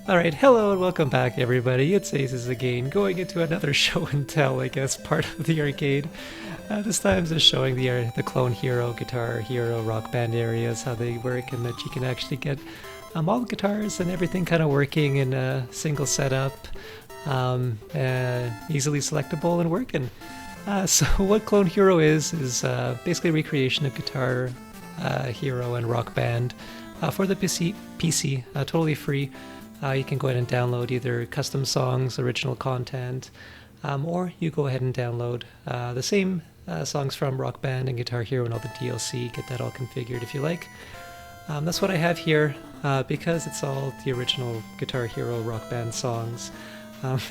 Alright, hello and welcome back everybody, it's Aces again, going into another show and tell, I guess, part of the arcade. This time just showing the Clone Hero, Guitar Hero, Rock Band areas, how they work, and that you can actually get all the guitars and everything kind of working in a single setup, easily selectable and working. So what Clone Hero is basically a recreation of Guitar Hero and Rock Band for the PC, totally free. You can go ahead and download either custom songs, original content, or you go ahead and download the same songs from Rock Band and Guitar Hero and all the DLC, get that all configured if you like. That's what I have here, because it's all the original Guitar Hero Rock Band songs.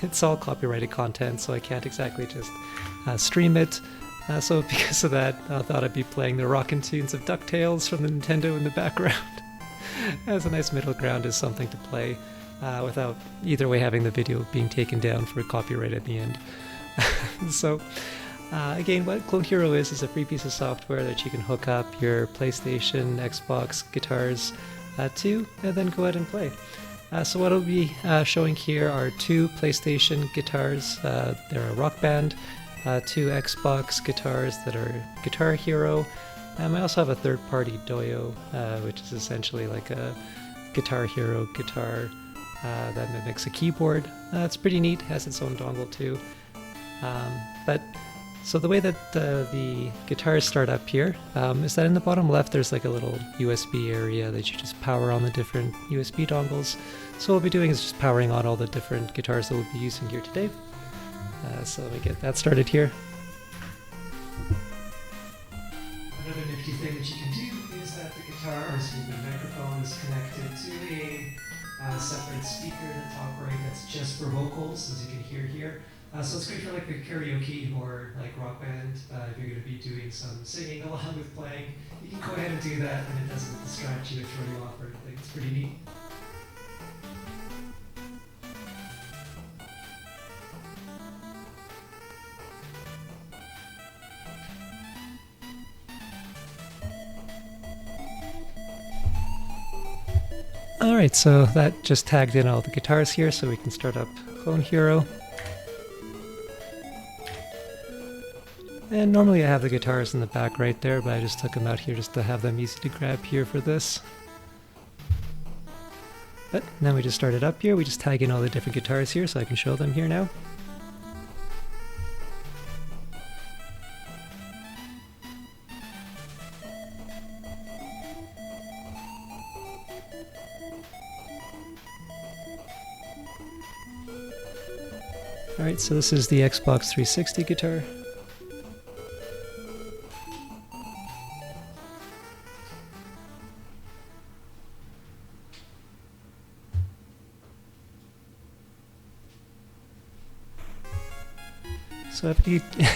It's all copyrighted content, so I can't exactly just stream it. So because of that, I thought I'd be playing the rockin' tunes of DuckTales from the Nintendo in the background. As a nice middle ground is something to play without either way having the video being taken down for copyright at the end. So again, what Clone Hero is a free piece of software that you can hook up your PlayStation, Xbox guitars to, and then go ahead and play. So what I'll be showing here are two PlayStation guitars. They're a Rock Band, two Xbox guitars that are Guitar Hero. I also have a third-party Doyo, which is essentially like a Guitar Hero guitar that mimics a keyboard. It's pretty neat, has its own dongle too. So the way that the guitars start up here is that in the bottom left there's like a little USB area that you just power on the different USB dongles. So what we'll be doing is just powering on all the different guitars that we'll be using here today. So let me get that started here. Another nifty thing that you can do is that the guitar, or excuse me, the microphone is connected to a separate speaker in the top right that's just for vocals, as you can hear here. So it's great for like the karaoke or like Rock Band. If you're going to be doing some singing along with playing, you can go ahead and do that, and it doesn't distract you or throw you off or anything. It's pretty neat. Alright, so that just tagged in all the guitars here, so we can start up Clone Hero. And normally I have the guitars in the back right there, but I just took them out here just to have them easy to grab here for this. But now we just started up here, we just tag in all the different guitars here so I can show them here now. Alright, so this is the Xbox 360 guitar. So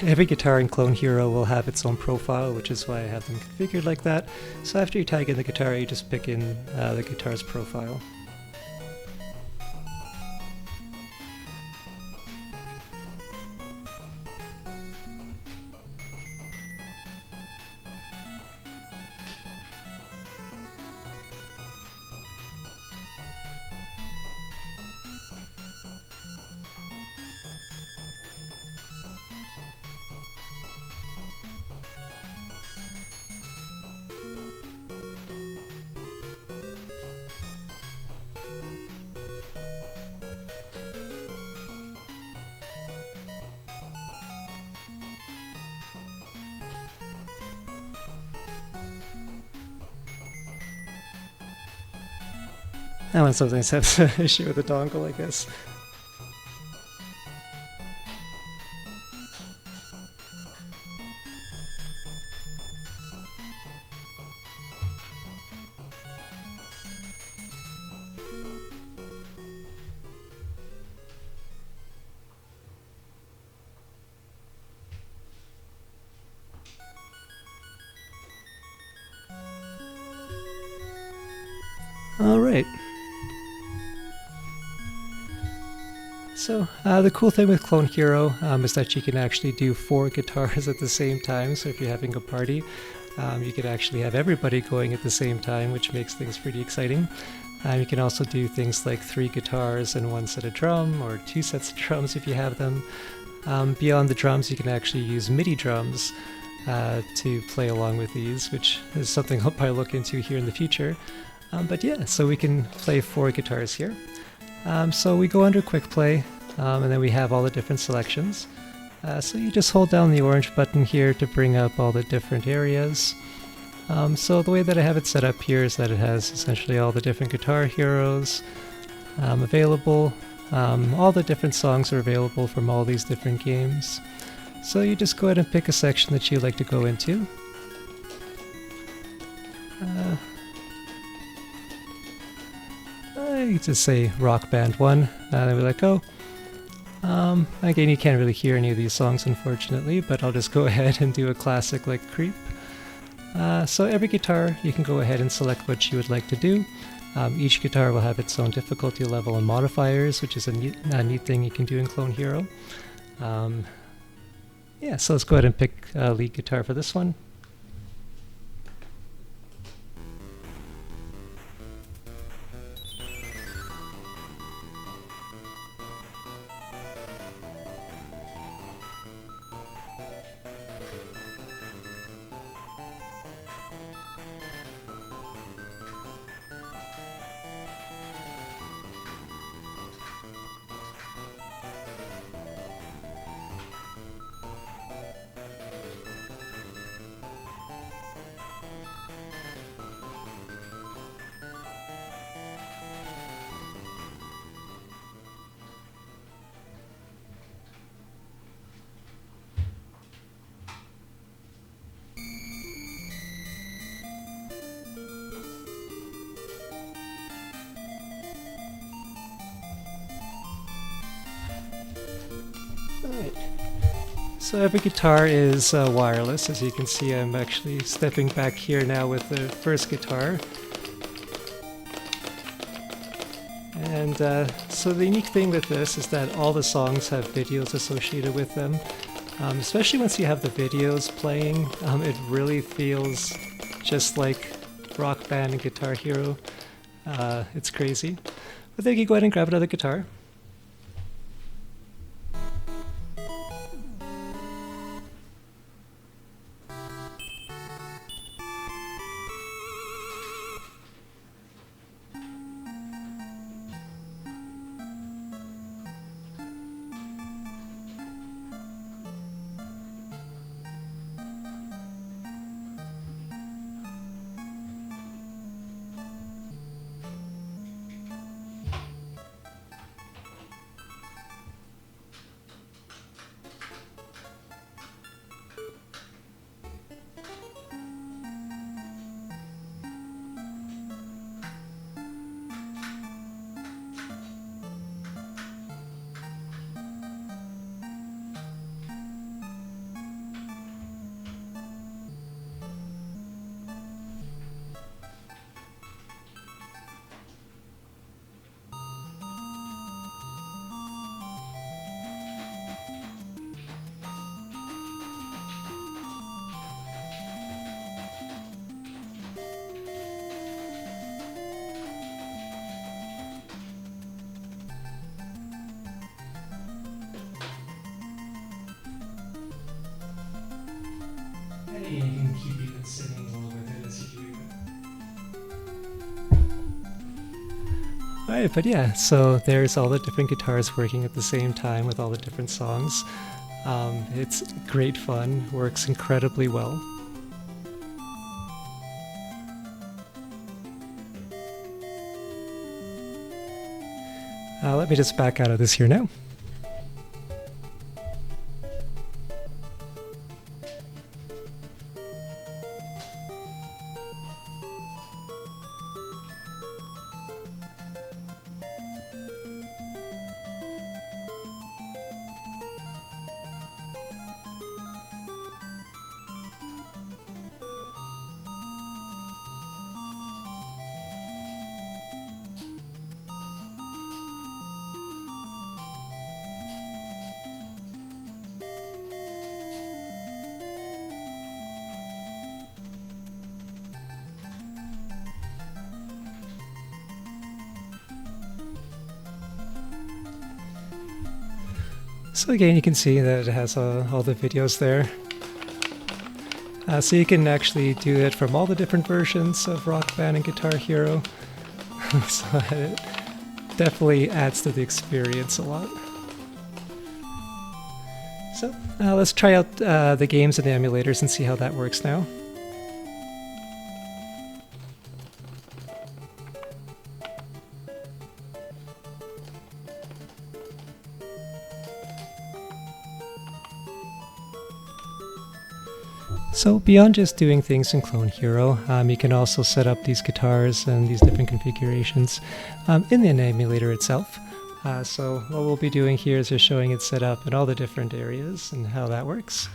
every guitar in Clone Hero will have its own profile, which is why I have them configured like that. So after you tag in the guitar, you just pick in the guitar's profile. That one sometimes has an issue with the dongle, I guess. All right. So the cool thing with Clone Hero is that you can actually do 4 guitars at the same time. So if you're having a party, you could actually have everybody going at the same time, which makes things pretty exciting. You can also do things like 3 guitars and 1 set of drum, or 2 sets of drums if you have them. Beyond the drums, you can actually use MIDI drums to play along with these, which is something I'll probably look into here in the future. But yeah, so we can play 4 guitars here. So we go under Quick Play, and then we have all the different selections. So you just hold down the orange button here to bring up all the different areas. So the way that I have it set up here is that it has essentially all the different guitar heroes available. All the different songs are available from all these different games. So you just go ahead and pick a section that you'd like to go into. I just say Rock Band 1, and then we let go. Again, you can't really hear any of these songs unfortunately, but I'll just go ahead and do a classic like Creep. So every guitar, you can go ahead and select what you would like to do. Each guitar will have its own difficulty level and modifiers, which is a neat thing you can do in Clone Hero. Yeah, so let's go ahead and pick lead guitar for this one. Alright, so every guitar is wireless. As you can see, I'm actually stepping back here now with the first guitar. And so the unique thing with this is that all the songs have videos associated with them. Especially once you have the videos playing, it really feels just like Rock Band and Guitar Hero. It's crazy. But then you go ahead and grab another guitar. You can keep even singing along with it as you do it. Alright, but yeah, so there's all the different guitars working at the same time with all the different songs. It's great fun, works incredibly well. Let me just back out of this here now. So again, you can see that it has all the videos there. So you can actually do it from all the different versions of Rock Band and Guitar Hero. So it definitely adds to the experience a lot. So let's try out the games and the emulators and see how that works now. So beyond just doing things in Clone Hero, you can also set up these guitars and these different configurations in the emulator itself. So what we'll be doing here is just showing it set up in all the different areas and how that works.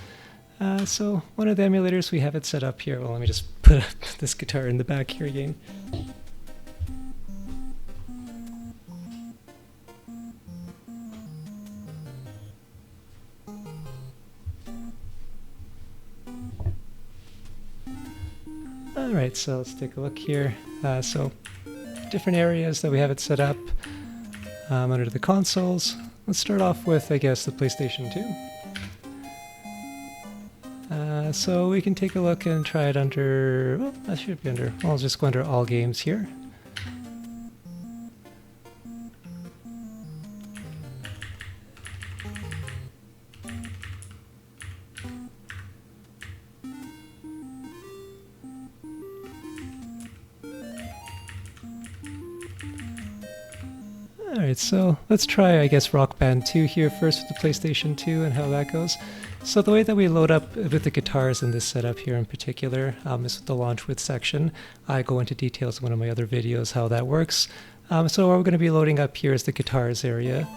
So one of the emulators, we have it set up here. Well, let me just put this guitar in the back here again. Alright, so let's take a look here. So different areas that we have it set up under the consoles. Let's start off with, I guess, the PlayStation 2. So we can take a look and try it under, well, that should be under, I'll just go under all games here. Alright, so let's try, I guess, Rock Band 2 here first with the PlayStation 2 and how that goes. So the way that we load up with the guitars in this setup here in particular is with the LaunchBox section. I go into details in one of my other videos how that works. So what we're going to be loading up here is the guitars area.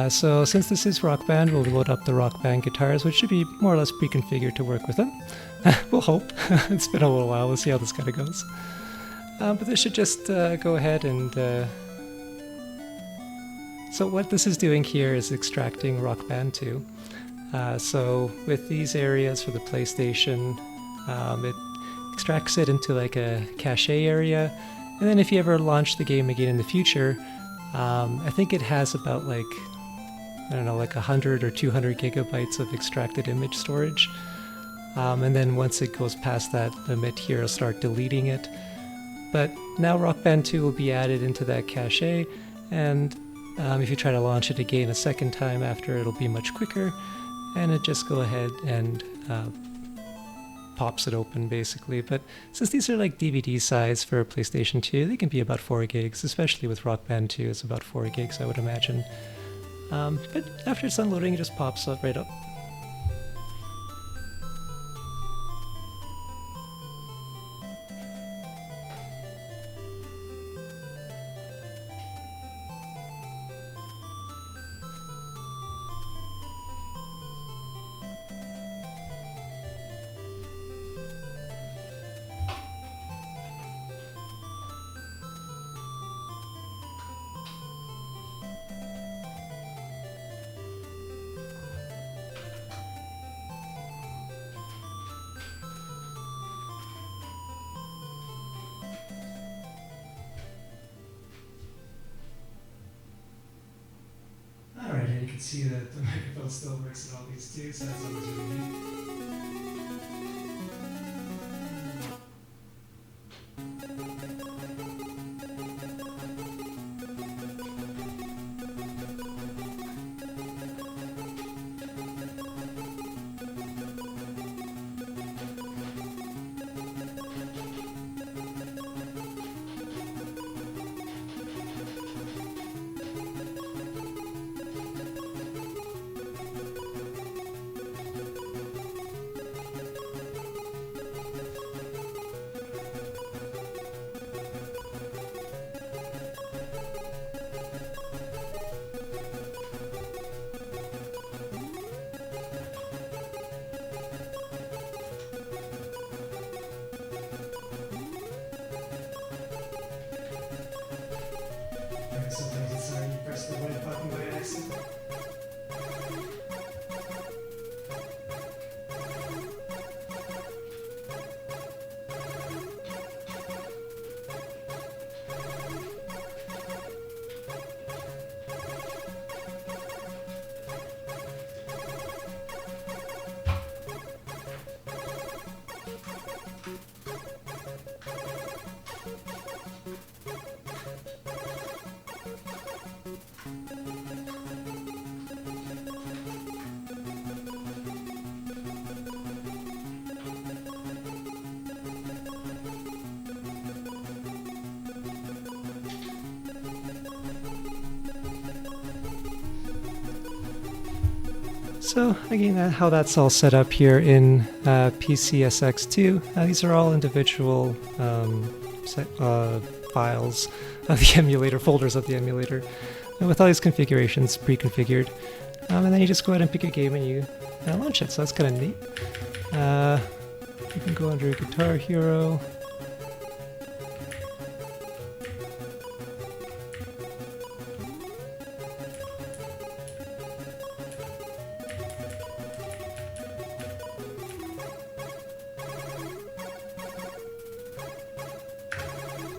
So since this is Rock Band, we'll load up the Rock Band guitars, which should be more or less pre-configured to work with them. We'll hope. It's been a little while. We'll see how this kind of goes. But this should just go ahead and... So what this is doing here is extracting Rock Band 2. So with these areas for the PlayStation, it extracts it into like a cache area. And then if you ever launch the game again in the future, I think it has about like, I don't know, like 100 or 200 gigabytes of extracted image storage. And then once it goes past that limit here, it'll start deleting it. But now Rock Band 2 will be added into that cache, and if you try to launch it again a second time after, it'll be much quicker, and it just go ahead and pops it open basically. But since these are like DVD size for PlayStation 2, they can be about 4 gigs, especially with Rock Band 2, it's about 4 gigs I would imagine. But after it's unloading, it just pops up right up. Alright, and you can see that the microphone still works in all these too, so that's always really neat. So again, how that's all set up here in PCSX2. These are all individual files of the emulator, folders of the emulator, with all these configurations pre-configured. And then you just go ahead and pick a game and you launch it, so that's kind of neat. You can go under Guitar Hero.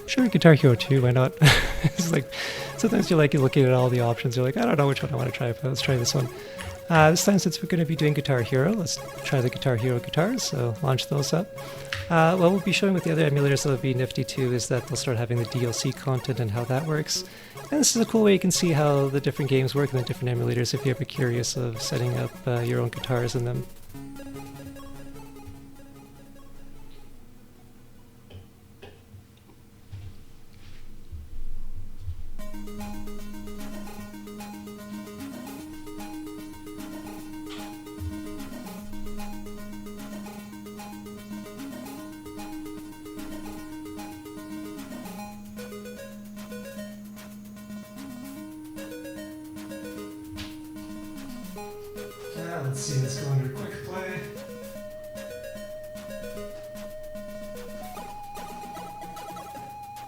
Sure, Guitar Hero 2, why not? It's like, sometimes you're looking at all the options, you're like, I don't know which one I want to try, but let's try this one. This time, since we're going to be doing Guitar Hero, let's try the Guitar Hero guitars, so launch those up. What we'll be showing with the other emulators that'll be nifty too is that they'll start having the DLC content and how that works. And this is a cool way you can see how the different games work in the different emulators if you're ever curious of setting up your own guitars in them. Let's see, let's go under quick play.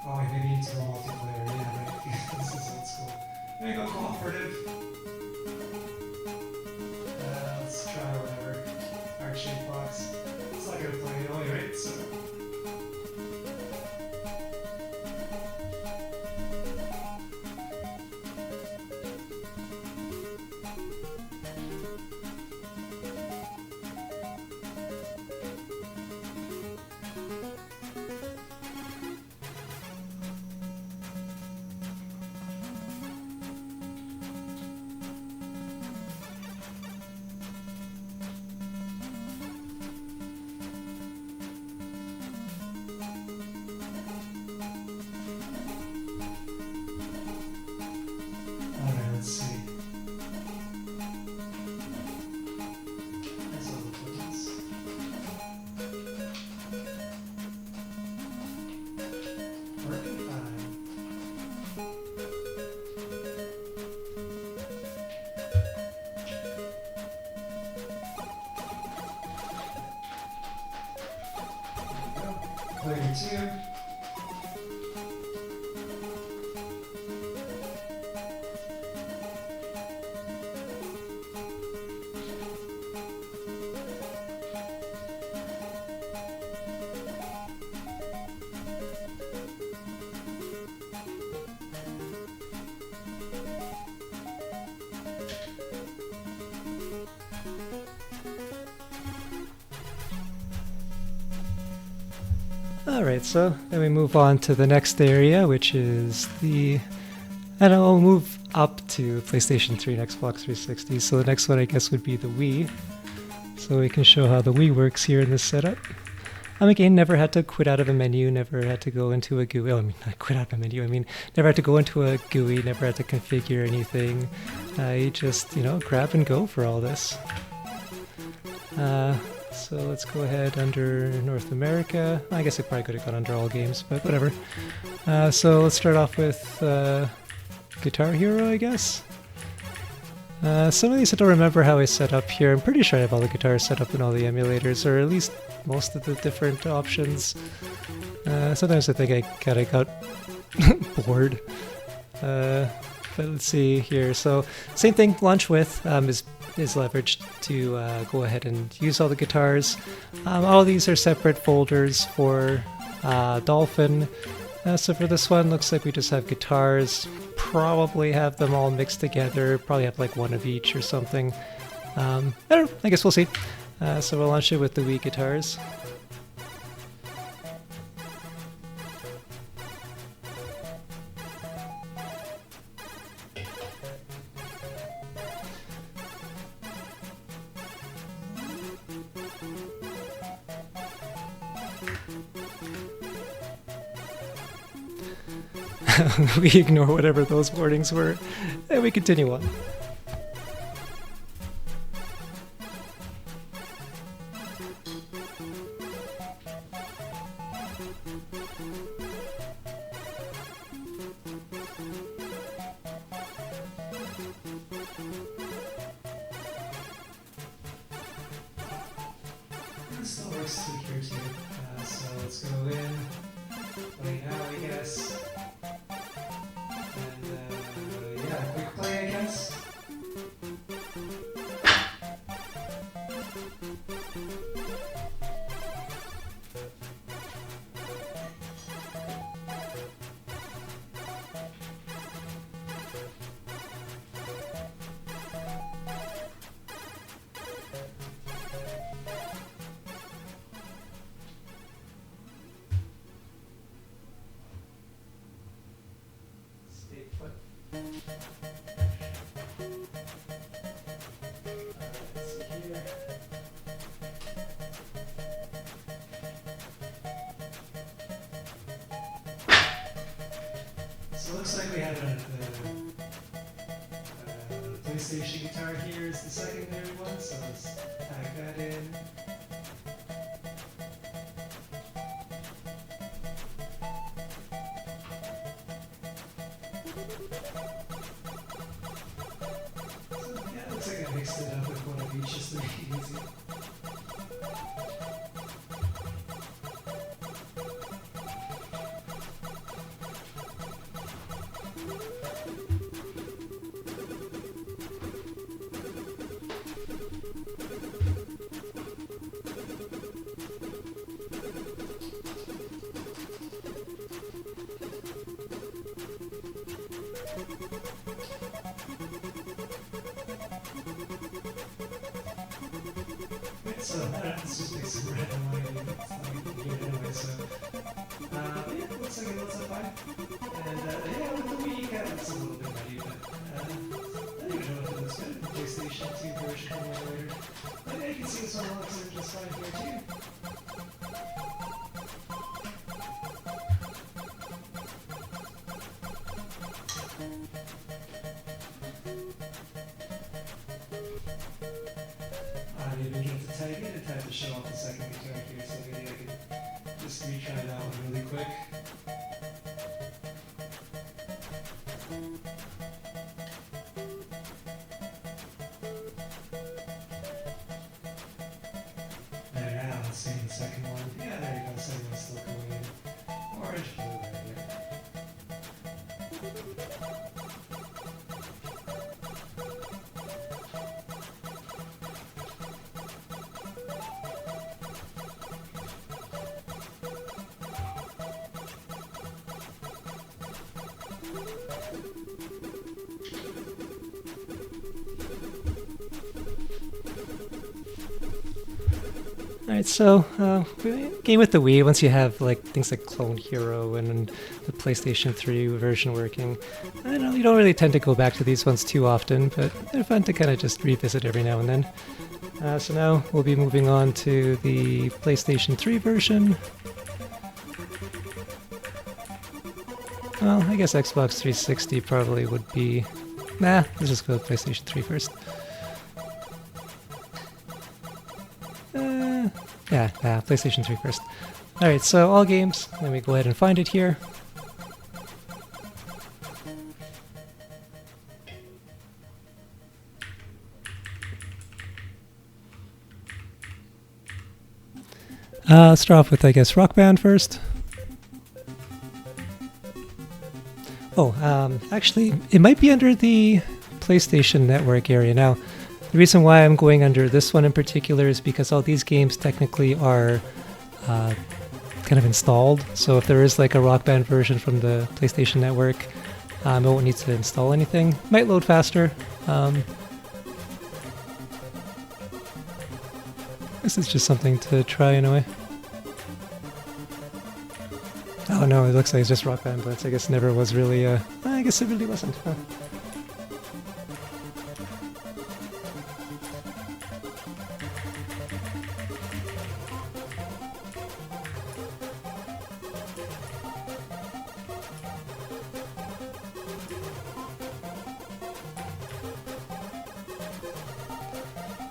Oh, wait, maybe you need to go multiplayer. Yeah, right. This is old school. Maybe go cooperative. Let's try whatever. Heart-shaped box. It's not gonna play anyway, right? So. Let's see. There's all the buttons. Working fine. There we go. Player 2. Alright, so then we move on to the next area, which is the... and I'll move up to PlayStation 3 and Xbox 360. So the next one, I guess, would be the Wii. So we can show how the Wii works here in this setup. Again, never had to quit out of a menu, never had to go into a GUI. Oh, I mean, not quit out of a menu, I mean, never had to go into a GUI, never had to configure anything. You just, grab and go for all this. So let's go ahead under North America. I guess I probably could have gone under all games, but whatever. So let's start off with Guitar Hero, I guess. Some of these I don't remember how I set up here. I'm pretty sure I have all the guitars set up in all the emulators, or at least most of the different options. Sometimes I think I kind of got bored. But let's see here. So same thing, launch with is leveraged to go ahead and use all the guitars. All of these are separate folders for Dolphin. So for this one, looks like we just have guitars. Probably have them all mixed together. Probably have like one of each or something. I don't know. I guess we'll see. So we'll launch it with the Wii guitars. We ignore whatever those warnings were, and we continue on. works through here too. So let's go in, play now, I guess. And yeah, quick play, I guess. So it looks like we have the PlayStation guitar here is the secondary one, so let's tag that in. So yeah, it looks like I mixed it up with one of each just to make it easy. So let's just make some random money. It's not even here anyway, so yeah, looks like it looks like fine. And yeah, with the Wii, it looks a little bit muddy, but I don't even know if it looks good. The PlayStation 2 version emulator. But yeah, you can see this one looks just fine here too. I didn't get to tag it. It had to show off the second guitar here, so maybe I could just retry that one really quick. There, now let's see the second one. Yeah, there you go. The second one's still going in. Orange, blue, there, yeah. Alright, so game with the Wii, once you have like things like Clone Hero and the PlayStation 3 version working, I don't know, you don't really tend to go back to these ones too often, but they're fun to kind of just revisit every now and then. So now we'll be moving on to the PlayStation 3 version. Well, I guess Xbox 360 probably would be... Nah, let's just go with PlayStation 3 first. Yeah, PlayStation 3 first. Alright, so all games. Let me go ahead and find it here. Let's start off with, I guess, Rock Band first. Oh, actually, it might be under the PlayStation Network area now. The reason why I'm going under this one in particular is because all these games technically are kind of installed. So if there is like a Rock Band version from the PlayStation Network, I won't need to install anything. Might load faster. This is just something to try anyway. Oh no, it looks like it's just Rock Band, but I guess never was really, I guess it really wasn't. Huh?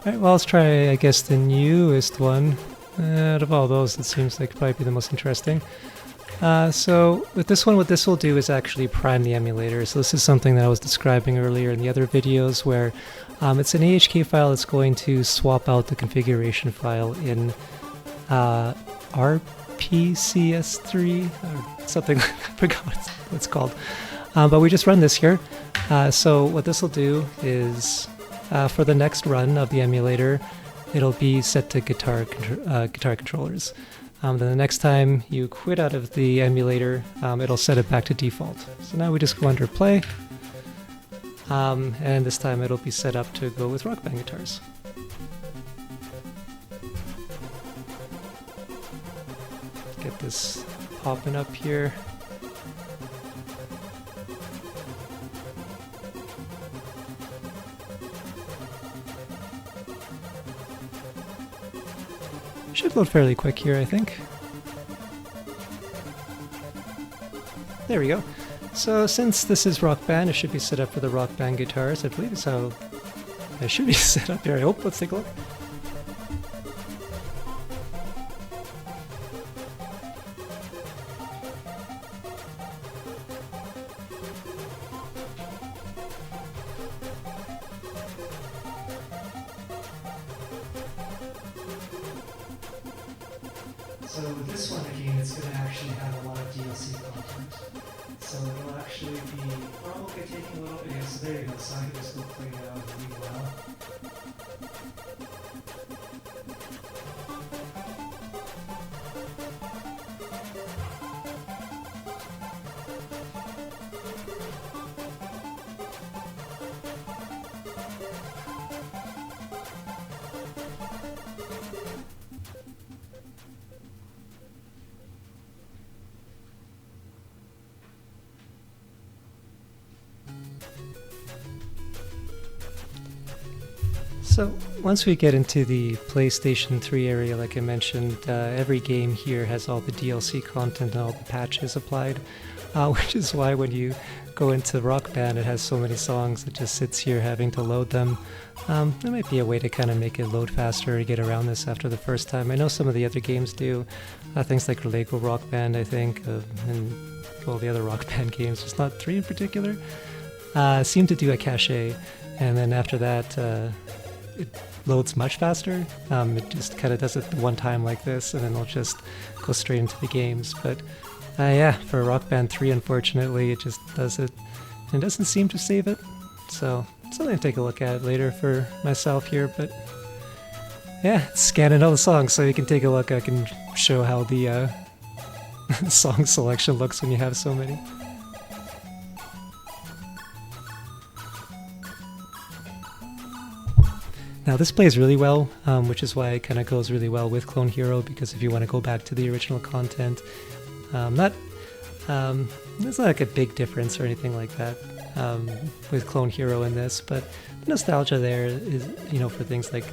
Alright, well, let's try, I guess, the newest one. Out of all those, it seems like probably the most interesting. So with this one, what this will do is actually prime the emulator. So this is something that I was describing earlier in the other videos where it's an AHK file that's going to swap out the configuration file in RPCS3 or something. I forgot what it's called. But we just run this here. So what this will do is for the next run of the emulator, it'll be set to guitar controllers. Then the next time you quit out of the emulator, it'll set it back to default. So now we just go under play, and this time it'll be set up to go with Rock Band guitars. Get this popping up here. Should load fairly quick here, I think. There we go. So since this is Rock Band, it should be set up for the Rock Band guitars. I believe it's how it should be set up here. I hope. Let's take a look. So with this one again, it's going to actually have a lot of DLC content. So it'll actually be probably taking a little bit. Yeah, so there you go. So I can just go play it out really well. So once we get into the PlayStation 3 area, like I mentioned, every game here has all the DLC content and all the patches applied, which is why when you go into Rock Band, it has so many songs. It just sits here having to load them. There might be a way to kind of make it load faster or get around this after the first time. I know some of the other games do, things like Lego Rock Band, I think, and all the other Rock Band games, just not 3 in particular, seem to do a cache, and then after that, it loads much faster. It just kind of does it one time like this, and then it'll just go straight into the games. But yeah, for Rock Band 3, unfortunately, it just does it, and it doesn't seem to save it. So something to take a look at later for myself here. But yeah, scanning all the songs so you can take a look. I can show how the song selection looks when you have so many. Now this plays really well, which is why it kind of goes really well with Clone Hero, because if you want to go back to the original content, there's not like a big difference or anything like that with Clone Hero in this, but the nostalgia there is, for things like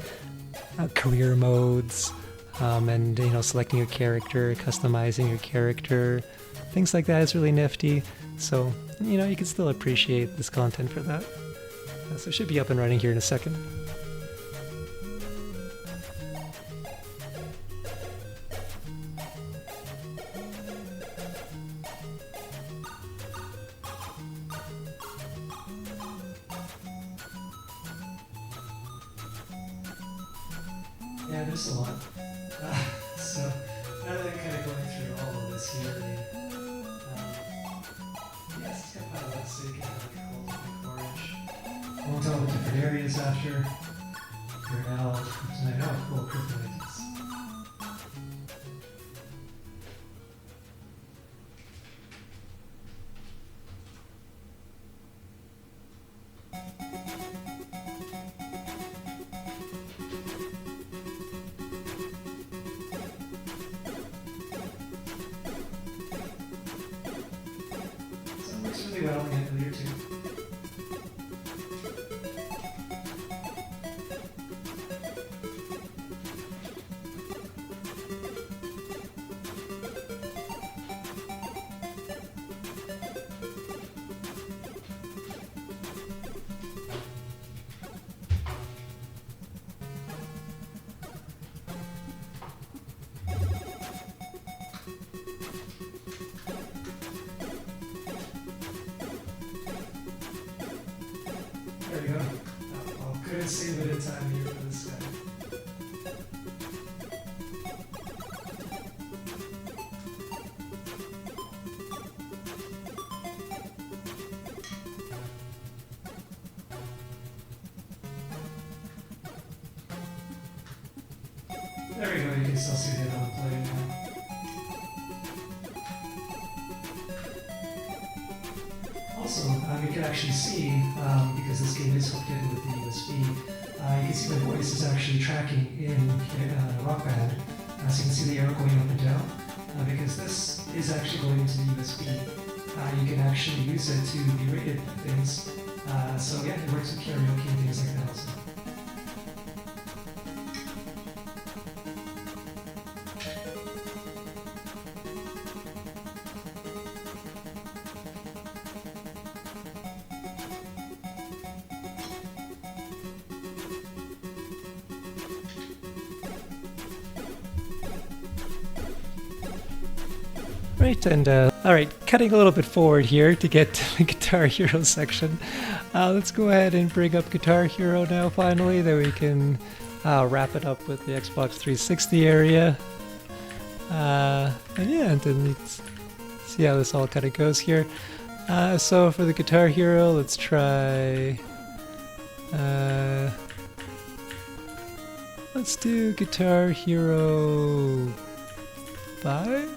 career modes, and selecting your character, customizing your character, things like that is really nifty. So you can still appreciate this content for that. So it should be up and running here in a second. Yeah, there's a lot. So rather than kind of going through all of this here, yes, it's got quite a lot, so you can have like gold and orange. Won't tell the different areas after. You're now tonight. Oh, cool, kryptonites. Really well in the emulator too. There we go. Oh, couldn't save it in time here for this guy. There we go, you can still see the addon playing now. Also, you can actually see, because this game is hooked in with the USB, you can see my voice is actually tracking in Rock Band. So you can see the arrow going up and down. Because this is actually going into the USB, you can actually use it to be rated things. So yeah, it works with karaoke and things like that also. Right, and alright, cutting a little bit forward here to get to the Guitar Hero section. Let's go ahead and bring up Guitar Hero now finally, then we can wrap it up with the Xbox 360 area. And yeah, and then let's see how this all kind of goes here. So for the Guitar Hero, let's try... let's do Guitar Hero 5?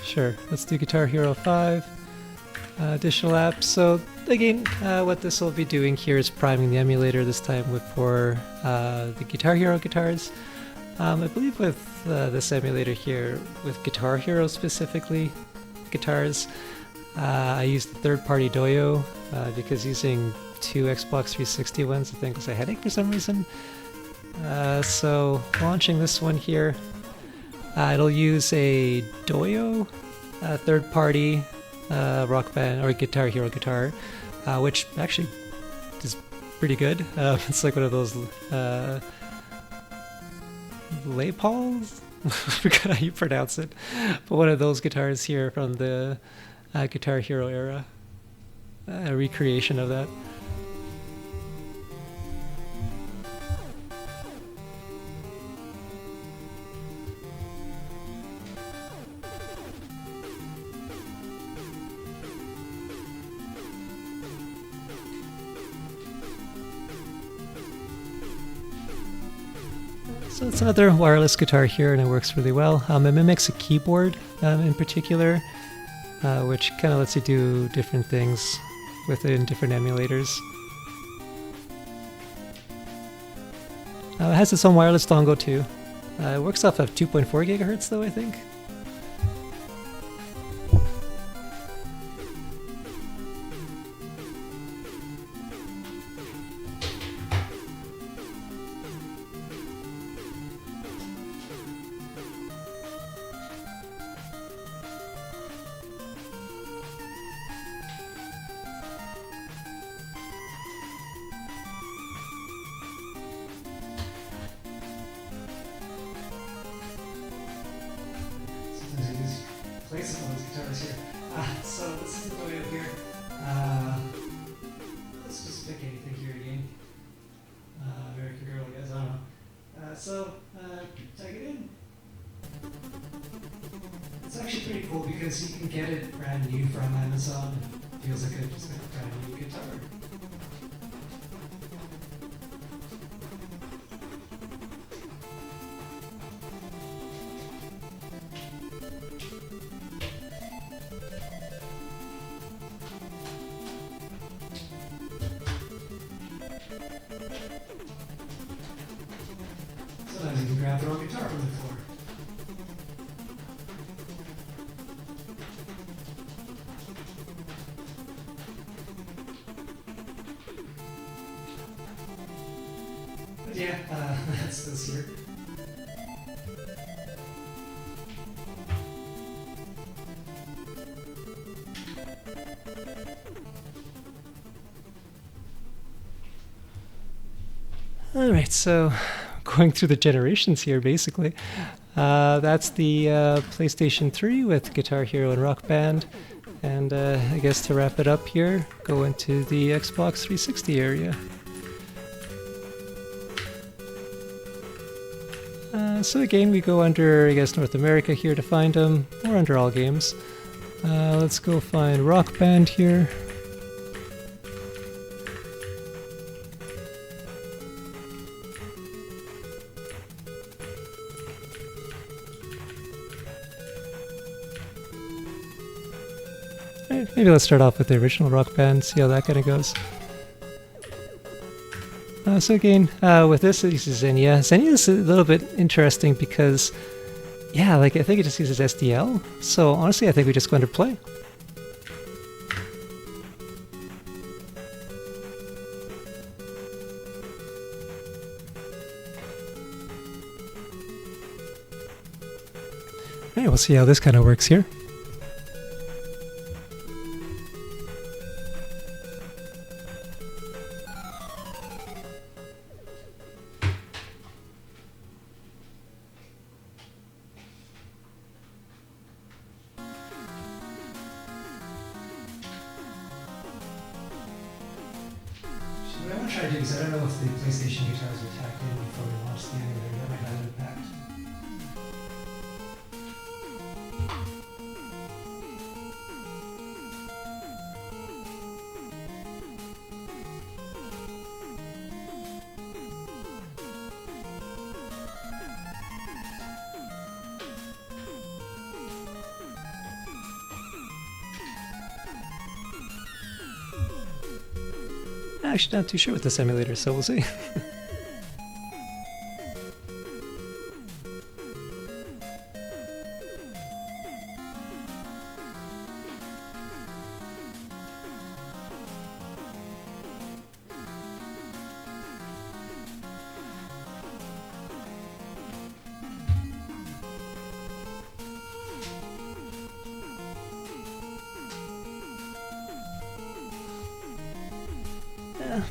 Sure, let's do Guitar Hero 5, additional apps. So again, what this will be doing here is priming the emulator, this time for the Guitar Hero guitars. I believe with this emulator here, with Guitar Hero specifically, guitars, I used the third-party Doyo because using two Xbox 360 ones I think was a headache for some reason. So launching this one here, it'll use a Doyo third-party Rock Band or Guitar Hero guitar, which actually is pretty good. It's like one of those Les Pauls? I forgot how you pronounce it, but one of those guitars here from the Guitar Hero era, a recreation of that. So it's another wireless guitar here, and it works really well. It mimics a keyboard in particular, which kind of lets you do different things with it in different emulators. It has its own wireless dongle too. It works off of 2.4 gigahertz though, I think. Places on these guitars here. So this is the way up here. Let's just pick anything here again. American Girl, I guess, I don't know. So, tag it in. It's actually pretty cool because you can get it brand new from Amazon. It feels like just a brand new guitar. Sometimes you can grab the wrong guitar from the floor. But yeah, that's this here. Alright, so going through the generations here, basically. That's the PlayStation 3 with Guitar Hero and Rock Band. And I guess to wrap it up here, go into the Xbox 360 area. So again, we go under, I guess, North America here to find them, or under all games. Let's go find Rock Band here. Alright, maybe let's start off with the original Rock Band, see how that kind of goes. So again, with this is Xenia. Xenia is a little bit interesting because, yeah, like I think it just uses SDL. So honestly, I think we just go under play. Alright, we'll see how this kind of works here. What I want to try to do is I don't know if the PlayStation guitars are tacked in before we launch the emulator. That might have an impact. Actually, not too sure with this emulator, so we'll see.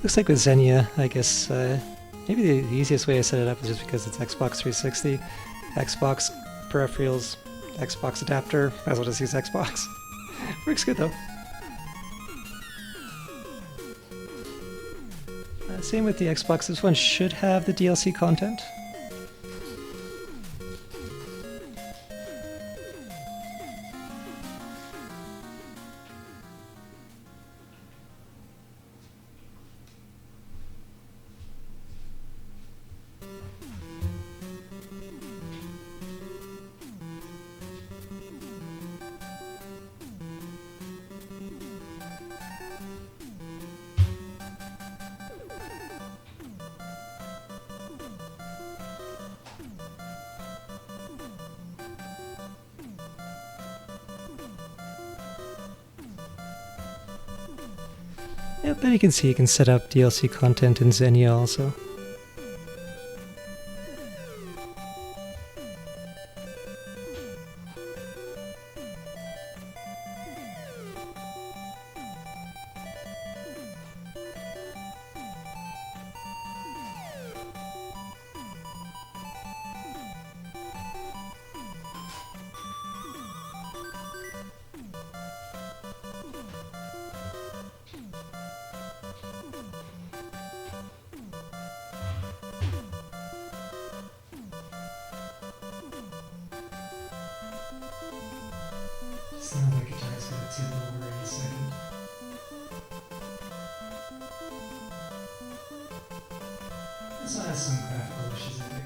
Looks like with Xenia, I guess maybe the easiest way I set it up is just because it's Xbox 360, Xbox peripherals, Xbox adapter. Might as well just use Xbox. Works good though. Same with the Xbox. This one should have the DLC content. Yep, then you can see you can set up DLC content in Xenia also. Sound like guitar's gonna tip over any second. This one has some graphical issues, I think.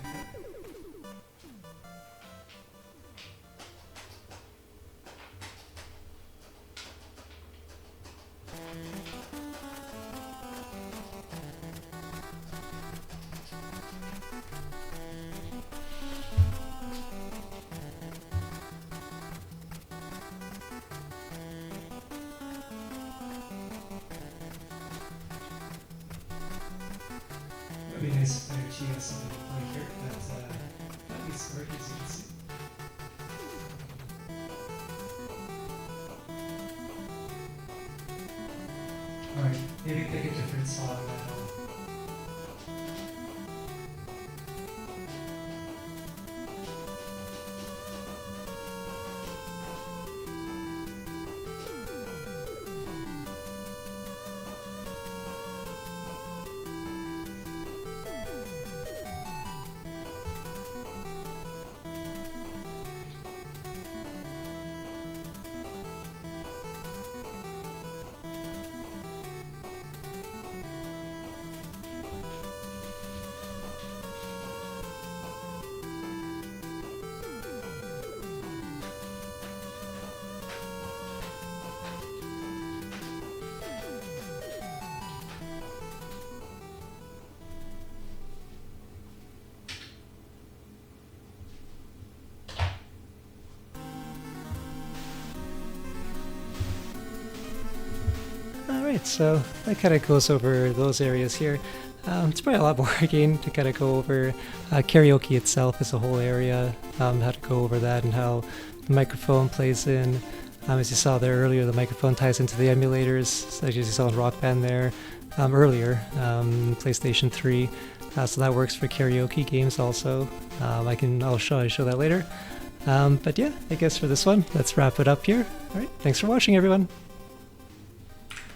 It'd be nice if there actually has something to play here that needs to work, as you can see. Alright, maybe pick a different song now. Alright, so that kind of goes over those areas here. It's probably a lot more again to kind of go over karaoke itself as a whole area, how to go over that and how the microphone plays in. As you saw there earlier, the microphone ties into the emulators, as you saw in Rock Band there earlier, PlayStation 3. So that works for karaoke games also. I'll show that later. But yeah, I guess for this one, let's wrap it up here. Alright, thanks for watching everyone!